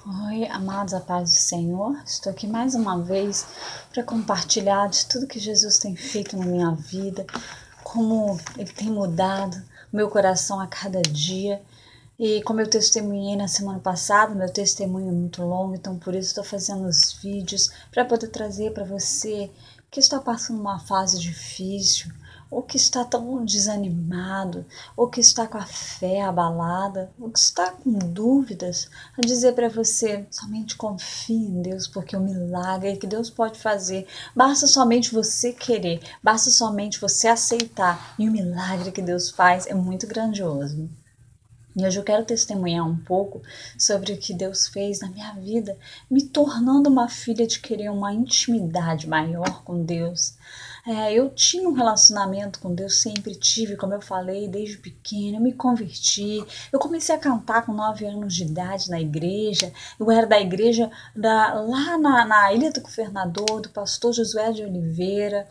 Oi, amados, a paz do Senhor. Estou aqui mais uma vez para compartilhar de tudo que Jesus tem feito na minha vida, como Ele tem mudado o meu coração a cada dia. E como eu testemunhei na semana passada, meu testemunho é muito longo, então por isso estou fazendo os vídeos para poder trazer para você que está passando uma fase difícil, ou que está tão desanimado, ou que está com a fé abalada, ou que está com dúvidas, a dizer para você: somente confie em Deus, porque o milagre que Deus pode fazer, basta somente você querer, basta somente você aceitar, e o milagre que Deus faz é muito grandioso. E hoje eu quero testemunhar um pouco sobre o que Deus fez na minha vida, me tornando uma filha de querer uma intimidade maior com Deus. Eu tinha um relacionamento com Deus, sempre tive, como eu falei, desde pequena. Eu me converti, eu comecei a cantar com 9 anos de idade na igreja. Eu era da igreja lá na Ilha do Governador, do pastor Josué de Oliveira.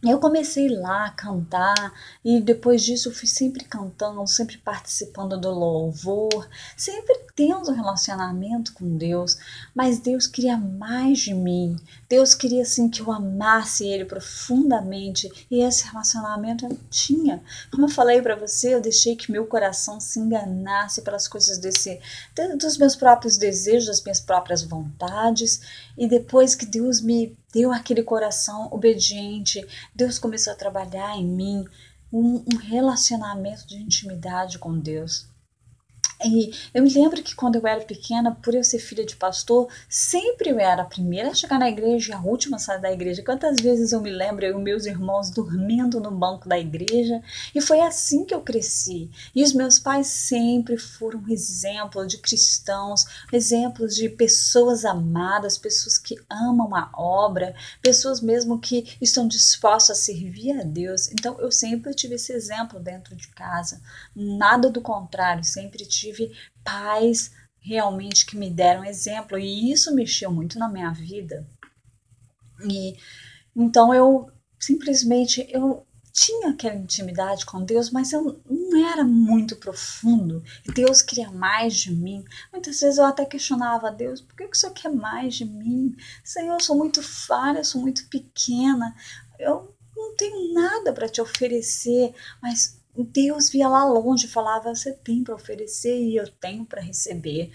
Eu comecei lá a cantar e depois disso eu fui sempre cantando, sempre participando do louvor, sempre tendo um relacionamento com Deus, mas Deus queria mais de mim. Deus queria assim que eu amasse Ele profundamente e esse relacionamento eu não tinha. Como eu falei para você, eu deixei que meu coração se enganasse pelas coisas dos meus próprios desejos, das minhas próprias vontades, e depois que Deus me deu aquele coração obediente, Deus começou a trabalhar em mim um relacionamento de intimidade com Deus. E eu me lembro que quando eu era pequena, por eu ser filha de pastor, sempre eu era a primeira a chegar na igreja e a última a sair da igreja. Quantas vezes eu me lembro, eu e meus irmãos dormindo no banco da igreja, e foi assim que eu cresci. E os meus pais sempre foram exemplos de cristãos, exemplos de pessoas amadas, pessoas que amam a obra, pessoas mesmo que estão dispostas a servir a Deus. Então eu sempre tive esse exemplo dentro de casa, nada do contrário, sempre tive pais realmente que me deram exemplo, e isso mexeu muito na minha vida. E então eu simplesmente eu tinha aquela intimidade com Deus, mas eu não era muito profundo. E Deus queria mais de mim. Muitas vezes eu até questionava a Deus: por que o Senhor quer mais de mim? Senhor, eu sou muito falha, eu sou muito pequena, eu não tenho nada para te oferecer, mas Deus via lá longe e falava: você tem para oferecer e eu tenho para receber.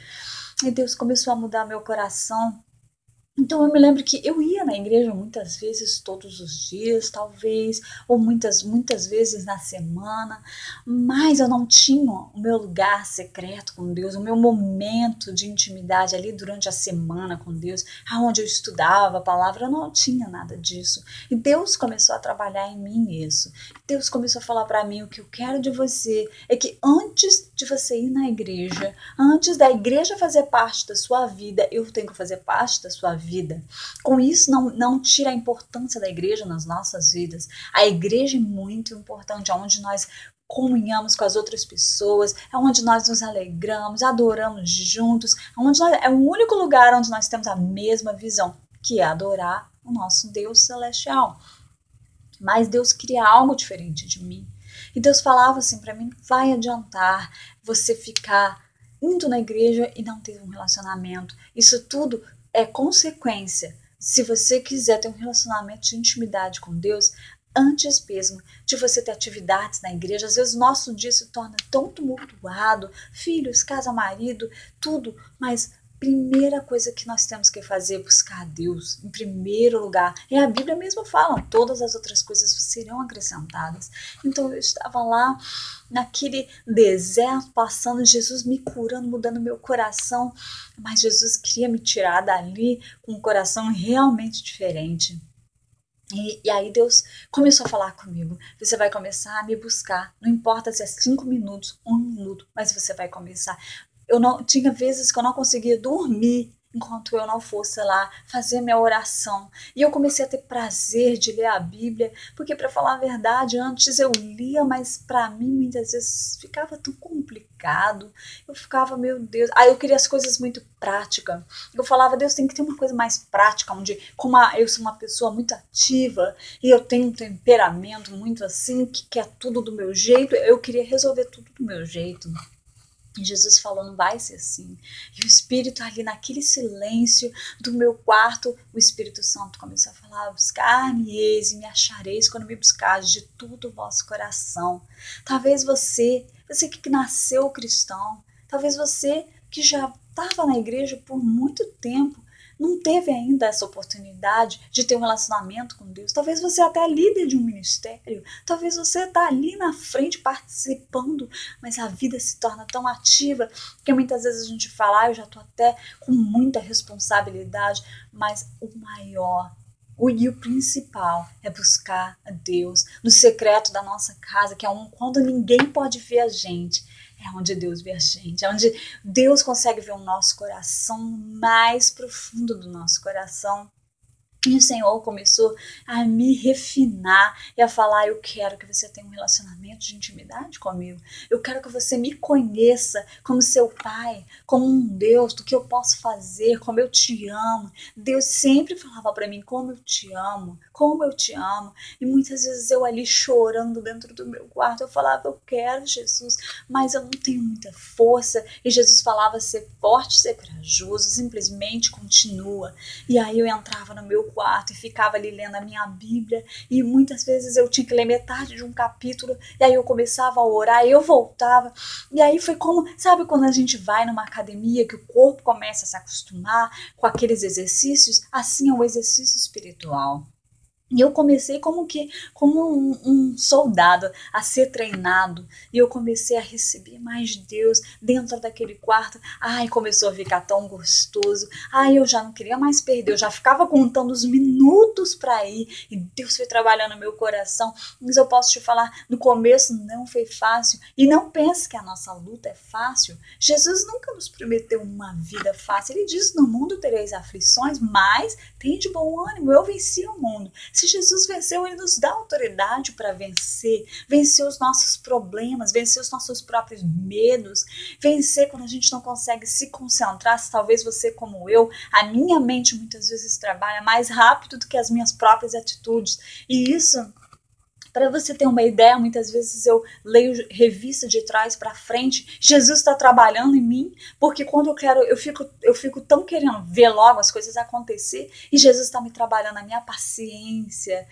E Deus começou a mudar meu coração. Então eu me lembro que eu ia na igreja muitas vezes, todos os dias, talvez, ou muitas vezes na semana, mas eu não tinha o meu lugar secreto com Deus, o meu momento de intimidade ali durante a semana com Deus, aonde eu estudava a palavra. Eu não tinha nada disso. E Deus começou a trabalhar em mim isso. Deus começou a falar para mim: o que eu quero de você é que antes de você ir na igreja, antes da igreja fazer parte da sua vida, eu tenho que fazer parte da sua vida. Com isso, não tira a importância da igreja nas nossas vidas. A igreja é muito importante, onde nós comunhamos com as outras pessoas, é onde nós nos alegramos, adoramos juntos, é o único lugar onde nós temos a mesma visão, que é adorar o nosso Deus celestial. Mas Deus queria algo diferente de mim. E Deus falava assim para mim: vai adiantar você ficar indo na igreja e não ter um relacionamento. Isso tudo é consequência. Se você quiser ter um relacionamento de intimidade com Deus, antes mesmo de você ter atividades na igreja, às vezes o nosso dia se torna tão tumultuado, filhos, casa, marido, tudo, mas primeira coisa que nós temos que fazer é buscar a Deus em primeiro lugar. E a Bíblia mesmo fala: todas as outras coisas serão acrescentadas. Então eu estava lá naquele deserto, passando, Jesus me curando, mudando meu coração, mas Jesus queria me tirar dali com um coração realmente diferente. E aí Deus começou a falar comigo: você vai começar a me buscar, não importa se é 5 minutos, 1 minuto, mas você vai começar. Eu não tinha vezes que eu não conseguia dormir enquanto eu não fosse lá fazer minha oração. E eu comecei a ter prazer de ler a Bíblia, porque, para falar a verdade, antes eu lia, mas para mim muitas vezes ficava tão complicado. Eu ficava: meu Deus. Aí eu queria as coisas muito práticas. Eu falava: Deus, tem que ter uma coisa mais prática, onde, como eu sou uma pessoa muito ativa e eu tenho um temperamento muito assim, que quer tudo do meu jeito, eu queria resolver tudo do meu jeito. Jesus falou, não vai ser assim. E o Espírito ali naquele silêncio do meu quarto, o Espírito Santo começou a falar, buscar-me eis e me achareis quando me buscares de todo o vosso coração. Talvez você que nasceu cristão, talvez você que já estava na igreja por muito tempo, não teve ainda essa oportunidade de ter um relacionamento com Deus. Talvez você até é líder de um ministério, talvez você está ali na frente participando, mas a vida se torna tão ativa que muitas vezes a gente fala, eu já estou até com muita responsabilidade, mas o maior e o principal é buscar a Deus no secreto da nossa casa, que é quando ninguém pode ver a gente. É onde Deus vê a gente, é onde Deus consegue ver o nosso coração mais profundo do nosso coração. E o Senhor começou a me refinar e a falar, eu quero que você tenha um relacionamento de intimidade comigo. Eu quero que você me conheça como seu pai, como um Deus, do que eu posso fazer, como eu te amo. Deus sempre falava para mim, como eu te amo, como eu te amo. E muitas vezes eu ali chorando dentro do meu quarto, eu falava, eu quero Jesus, mas eu não tenho muita força. E Jesus falava, ser forte, ser corajoso, simplesmente continua. E aí eu entrava no meu quarto e ficava ali lendo a minha Bíblia e muitas vezes eu tinha que ler metade de um capítulo e aí eu começava a orar e eu voltava e aí foi como, sabe quando a gente vai numa academia que o corpo começa a se acostumar com aqueles exercícios, assim é o exercício espiritual. E eu comecei como um soldado a ser treinado. E eu comecei a receber mais de Deus dentro daquele quarto. Ai, começou a ficar tão gostoso. Ai, eu já não queria mais perder. Eu já ficava contando os minutos para ir. E Deus foi trabalhando no meu coração. Mas eu posso te falar, no começo não foi fácil. E não pense que a nossa luta é fácil. Jesus nunca nos prometeu uma vida fácil. Ele diz, no mundo tereis aflições, mas tem de bom ânimo. Eu venci o mundo. Se Jesus venceu, ele nos dá autoridade para vencer os nossos problemas, vencer os nossos próprios medos, vencer quando a gente não consegue se concentrar. Se talvez você como eu, a minha mente muitas vezes trabalha mais rápido do que as minhas próprias atitudes. E isso, para você ter uma ideia, muitas vezes eu leio revista de trás para frente. Jesus está trabalhando em mim, porque quando eu fico tão querendo ver logo as coisas acontecer, e Jesus está me trabalhando a minha paciência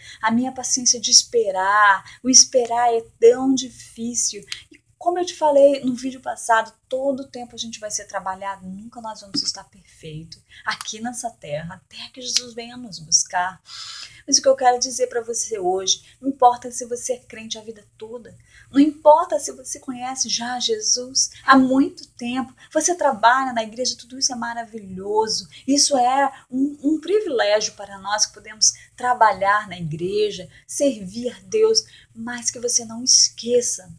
de esperar. O esperar é tão difícil. E como eu te falei no vídeo passado, todo o tempo a gente vai ser trabalhado, nunca nós vamos estar perfeito aqui nessa terra, até que Jesus venha nos buscar. Mas o que eu quero dizer para você hoje, não importa se você é crente a vida toda, não importa se você conhece já Jesus há muito tempo, você trabalha na igreja, tudo isso é maravilhoso, isso é um privilégio para nós que podemos trabalhar na igreja, servir a Deus, mas que você não esqueça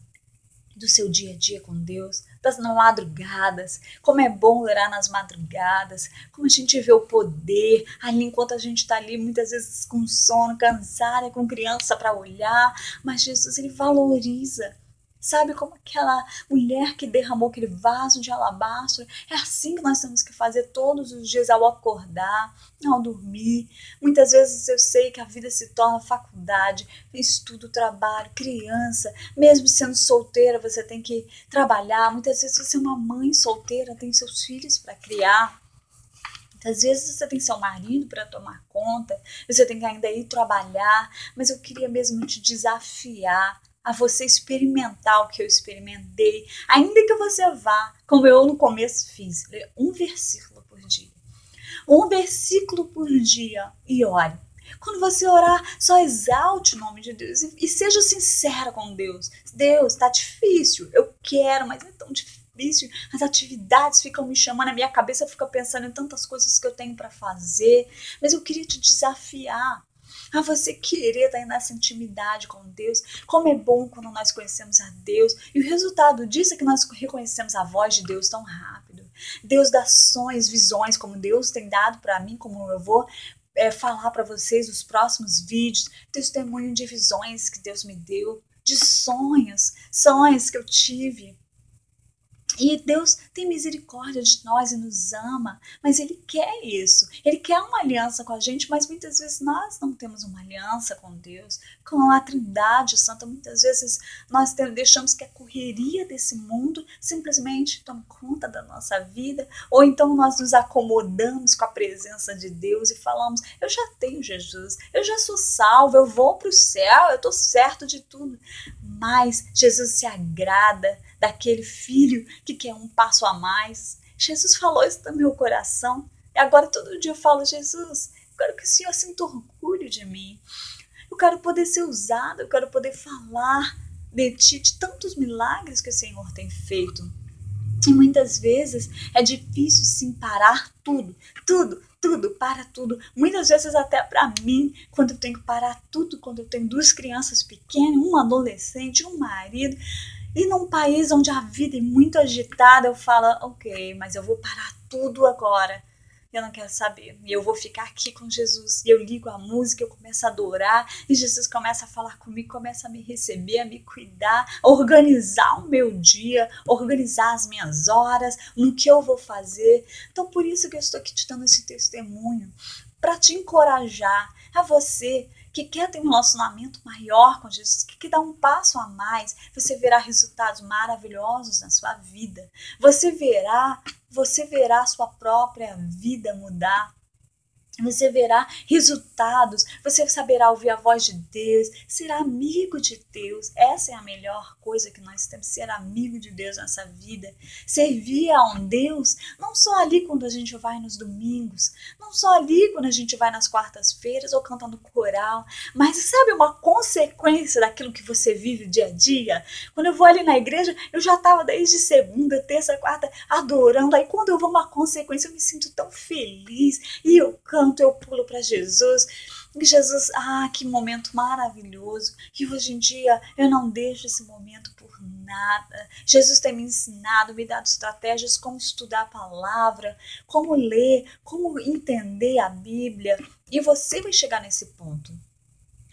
do seu dia a dia com Deus, das madrugadas, como é bom orar nas madrugadas, como a gente vê o poder ali enquanto a gente está ali muitas vezes com sono, cansada, com criança para olhar, mas Jesus ele valoriza. Sabe como aquela mulher que derramou aquele vaso de alabastro? É assim que nós temos que fazer todos os dias ao acordar, ao dormir. Muitas vezes eu sei que a vida se torna faculdade, estudo, trabalho, criança. Mesmo sendo solteira, você tem que trabalhar. Muitas vezes você é uma mãe solteira, tem seus filhos para criar. Muitas vezes você tem seu marido para tomar conta, você tem que ainda ir trabalhar. Mas eu queria mesmo te desafiar a você experimentar o que eu experimentei, ainda que você vá, como eu no começo fiz, ler um versículo por dia. Um versículo por dia e ore. Quando você orar, só exalte o nome de Deus e seja sincero com Deus. Deus, tá difícil, eu quero, mas é tão difícil. As atividades ficam me chamando, a minha cabeça fica pensando em tantas coisas que eu tenho para fazer, mas eu queria te desafiar a você querer estar nessa intimidade com Deus. Como é bom quando nós conhecemos a Deus. E o resultado disso é que nós reconhecemos a voz de Deus tão rápido. Deus dá sonhos, visões, como Deus tem dado para mim, como eu vou falar para vocês nos próximos vídeos. Testemunho de visões que Deus me deu, de sonhos que eu tive. E Deus tem misericórdia de nós e nos ama, mas Ele quer isso. Ele quer uma aliança com a gente, mas muitas vezes nós não temos uma aliança com Deus, com a Trindade Santa. Muitas vezes nós deixamos que a correria desse mundo simplesmente tome conta da nossa vida, ou então nós nos acomodamos com a presença de Deus e falamos: eu já tenho Jesus, eu já sou salvo, eu vou para o céu, eu estou certo de tudo. Mas Jesus se agrada daquele filho que quer um passo a mais. Jesus falou isso no meu coração. E agora todo dia eu falo: Jesus, eu quero que o Senhor sinta orgulho de mim. Eu quero poder ser usado, eu quero poder falar de Ti, de tantos milagres que o Senhor tem feito. E muitas vezes é difícil sim parar tudo, para tudo. Muitas vezes até para mim, quando eu tenho que parar tudo, quando eu tenho 2 crianças pequenas, um adolescente, um marido, e num país onde a vida é muito agitada, eu falo: ok, mas eu vou parar tudo agora. Eu não quero saber. E eu vou ficar aqui com Jesus. E eu ligo a música, eu começo a adorar. E Jesus começa a falar comigo, começa a me receber, a me cuidar, a organizar o meu dia, organizar as minhas horas, no que eu vou fazer. Então, por isso que eu estou aqui te dando esse testemunho, para te encorajar, a você que quer ter um relacionamento maior com Jesus, que quer dar um passo a mais. Você verá resultados maravilhosos na sua vida. Você verá a sua própria vida mudar. Você verá resultados, você saberá ouvir a voz de Deus, ser amigo de Deus. Essa é a melhor coisa que nós temos, ser amigo de Deus nessa vida. Servir a um Deus, não só ali quando a gente vai nos domingos, não só ali quando a gente vai nas quartas-feiras ou cantando coral, mas sabe uma consequência daquilo que você vive dia a dia? Quando eu vou ali na igreja, eu já estava desde segunda, terça, quarta adorando, aí quando eu vou uma consequência eu me sinto tão feliz e eu canto, eu pulo para Jesus. E Jesus, que momento maravilhoso. E hoje em dia eu não deixo esse momento por nada. Jesus tem me ensinado, me dado estratégias como estudar a palavra, como ler, como entender a Bíblia. E você vai chegar nesse ponto.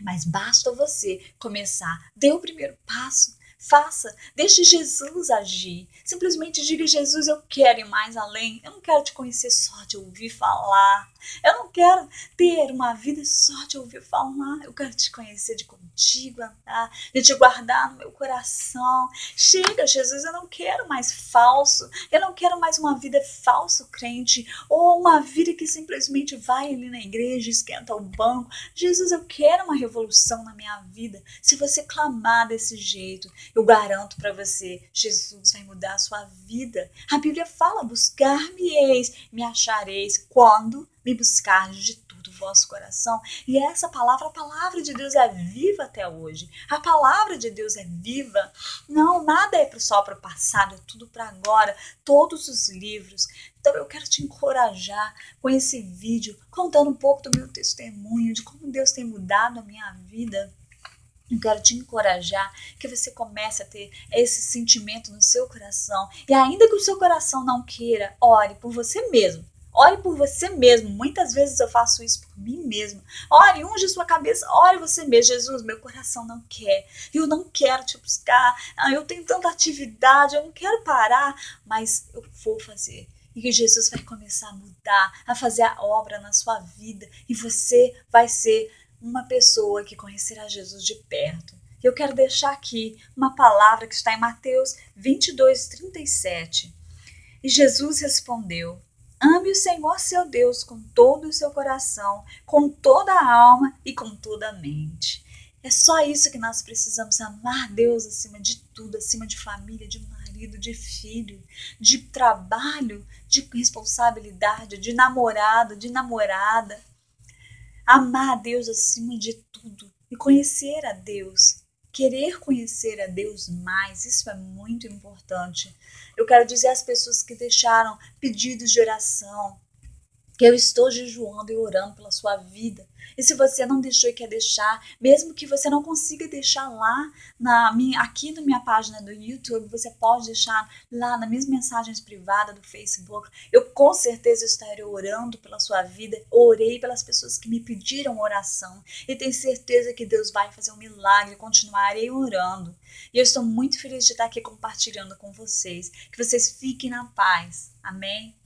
Mas basta você começar. Dê o primeiro passo. Faça, deixe Jesus agir. Simplesmente diga: Jesus, eu quero ir mais além. Eu não quero te conhecer só de ouvir falar. Eu não quero ter uma vida só de ouvir falar. Eu quero te conhecer, de contigo andar, de te guardar no meu coração. Chega, Jesus, eu não quero mais falso. Eu não quero mais uma vida falso crente, ou uma vida que simplesmente vai ali na igreja, esquenta o banco. Jesus, eu quero uma revolução na minha vida. Se você clamar desse jeito, eu garanto para você, Jesus vai mudar a sua vida. A Bíblia fala: buscar-me-eis, me achareis, quando me buscardes de todo o vosso coração. E essa palavra, a palavra de Deus é viva até hoje. A palavra de Deus é viva. Não, nada é só para o passado, é tudo para agora. Todos os livros. Então eu quero te encorajar com esse vídeo, contando um pouco do meu testemunho, de como Deus tem mudado a minha vida. Eu quero te encorajar que você comece a ter esse sentimento no seu coração. E ainda que o seu coração não queira, ore por você mesmo. Ore por você mesmo. Muitas vezes eu faço isso por mim mesmo. Ore, unge sua cabeça. Ore você mesmo. Jesus, meu coração não quer. Eu não quero te buscar. Eu tenho tanta atividade. Eu não quero parar. Mas eu vou fazer. E que Jesus vai começar a mudar, a fazer a obra na sua vida. E você vai ser uma pessoa que conhecerá Jesus de perto. Eu quero deixar aqui uma palavra que está em Mateus 22:37. E Jesus respondeu: ame o Senhor seu Deus com todo o seu coração, com toda a alma e com toda a mente. É só isso que nós precisamos: amar Deus acima de tudo, acima de família, de marido, de filho, de trabalho, de responsabilidade, de namorado, de namorada. Amar a Deus acima de tudo e conhecer a Deus, querer conhecer a Deus mais, isso é muito importante. Eu quero dizer às pessoas que deixaram pedidos de oração, que eu estou jejuando e orando pela sua vida. E se você não deixou e quer deixar, mesmo que você não consiga deixar lá aqui na minha página do YouTube, você pode deixar lá nas minhas mensagens privadas do Facebook. Eu com certeza estarei orando pela sua vida. Orei pelas pessoas que me pediram oração e tenho certeza que Deus vai fazer um milagre. Continuarei orando. E eu estou muito feliz de estar aqui compartilhando com vocês. Que vocês fiquem na paz. Amém?